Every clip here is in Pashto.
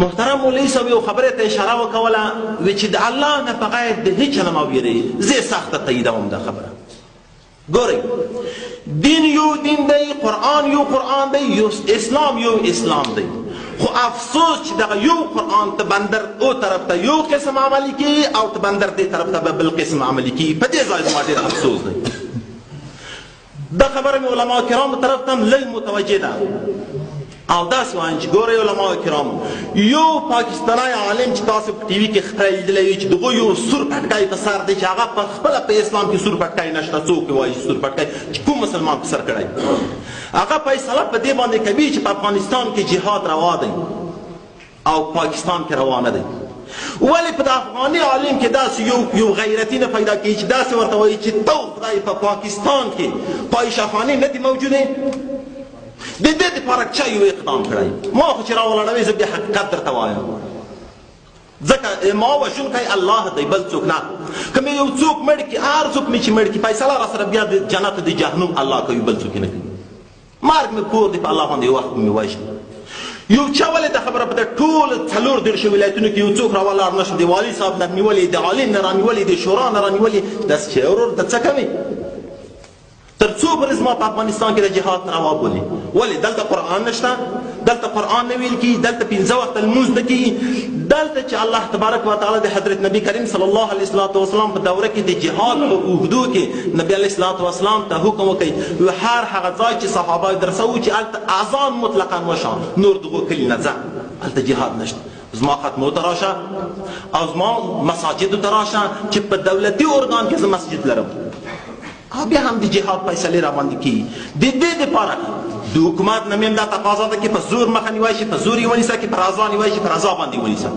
محترم مولوي صاحب یو خبره ته اشاره وکوله وی چې د الله نه بغیر د هیڅ نه مه ویرېږئ. زه یې سخته تاییدوم دا خبره. ګورئ، دین یو دین دی، قرآن یو قرآن دی، اسلام یو اسلام دی. خو افسوس چې دغه یو قرآن ته بندر او طرف ته یو قسم عملي کیږي او ته بندر دې طرف ته به بل قسم عملي کیږي. په دې ځای زما ډېر افسوس دی. دا خبره مې علما کرامو طرف ته هم لږ متوجه ده او داسې وایم چې ګورئ علما کرامو، یو پاکستانی عالم چې تاسو په ټي وي کې خپله لیدلی وي چې دغه یو سور پټکی په سر دی چې هغه په خپله په اسلام کې سور پټکی نشته. څوک یې وایي سور پټکی چې کوم مسلمان په سر کړی، هغه فیصله په دې باندې کوي چې په افغانستان کې جهاد روا دی او پاکستان کې روا نه دی. ولې په د افغاني عالم کې داسې یو غیرتي نه پیدا کړي چې داسې ورته وایي چې تو خدای په پاکستان کې فاحشهخانې نه دي موجودې؟ د دې دپاره چا یو اقدام کړی؟ ما خو چې راولاړوي زه بیا حقیقت درته وایم، ځکه ما وژونکی الله دی، بل څوک نه. که مې یو څوک مړ کړي، هر څوک مې چې مړ کړي فیصله را سره بیا د جنت د جهنم الله کوي، بل څوک یې نه کوي. مرګ مې کور دی، په الله باندې یو وخت مې وژني. یو چا ولې دا خبره په ټول 34 ولایتونو کې یو څوک راولاړ نه شو، د والي صاحب نه نیولې، د عالم نه رانیولې، د شورا نه رانیولې. داسې چې ورور ته څه کوي؟ تر څو پورې زما په افغانستان کې د جهاد روا بولي؟ ولې دلته قرآن نشته؟ دلته قرآن نه ویل کېږي؟ دلته 5 وخته لمونځ نه کېږي؟ دلته چې الله تبارک وتعالی د حضرت نبی کریم صلی الله علیه وسلم په دوره کې د جهاد په اوږدو کې نبی علیه السلام ته حکم وکړي هر هغه ځای چې صحابه یې درسوي چې هلته اذان مطلقا وشه، نور دغو کلي نه ځه، هلته جهاد نشته. زما ختمو ته راشه او زما مساجدو ته راشه چې په دولتي ارګان کې زه مسجد لرم، او بیا هم د جهاد فیصلې را باندې کېږي. د دې دپاره د حکومت نه مې دا تقاضا ده چې په زور مخه نیوی شي، په زور یې ونیسه، که پر رضا نیوی شي په رضا باندې ونیسه.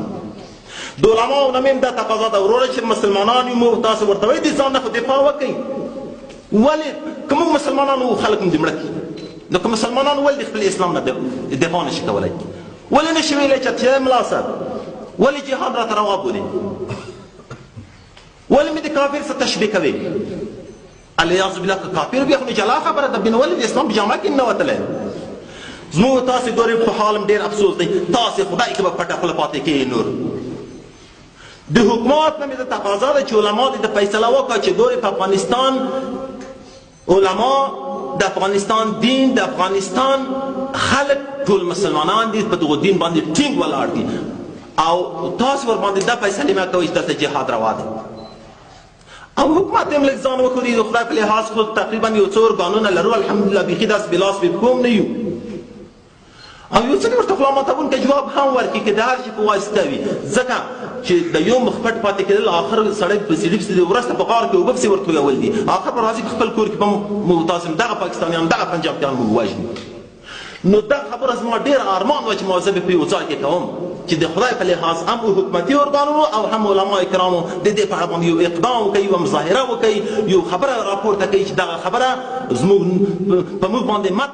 د علماو نه مې دا تقاضا ده وروره چې مسلمانان یو، تاسو ورته وایئ د ځان نه خو دفاع وکړئ. ولې که موږ مسلمانان وو خلک مو دې مړه کړي، نو که مسلمانان ولې د خپل اسلام نه دفاع نشي کولی؟ ولې نشي ویلی چې ته ملا صاحب ولې جهاد راته روا بولې؟ ولې مې د کافر سره تشبیه کوې؟ الیاذ بالله که کافر بیا خو جلا خبره ده، بیا ولې د اسلام په جامه کې نه وتلی؟ زموږ تاسې ګورئ په حالم ډېر افسوس دی، تاسې خدای که به پټه خوله پاتې کېږئ. نور د حکومت نه مې د تقاضا ده چې علما دې د فیصله وکړه چې ګورئ په افغانستان علما، د افغانستان دین، د افغانستان خلک ټول مسلمانان دي، په دغو دین باندې ټینګ ولاړ دي او تاسې ورباندې دا فیصلې مه کوئ چې دلته جهاد روا دی. او حکومت هم لږ ځان وښوري، د خدای په لحاظ خو تقریبا یو څو ارګانونه لرو الحمدلله، بیخي داسې بلاس بې کوم نه یو. او یو څه ورته خلا ماتوونکی جواب هم ورکړي که د هر شي په واسطه وي، ځکه چې د یو مخ پټ پاتې کېدل آخر سړی په سیډي پسې وروسته په غار کې اوبه پسې ورتویول دي، آخر به راځي په خپل کور کې به موږ تاسې دغه پاکستانیان دغه پنجابیان موږ وژني. نو دا خبره زما ډېر ارمان وه چې ما زه به په یو ځای کې کوم چې د خدای په لحاظ هم حکومتي ارګانونو او هم علما کرامو د دې په اړه باندې یو اقدام وکړي، یوه مظاهره وکړي، یو خبره راپورته کوي چې دغه خبره زموږ په موږ باندې مه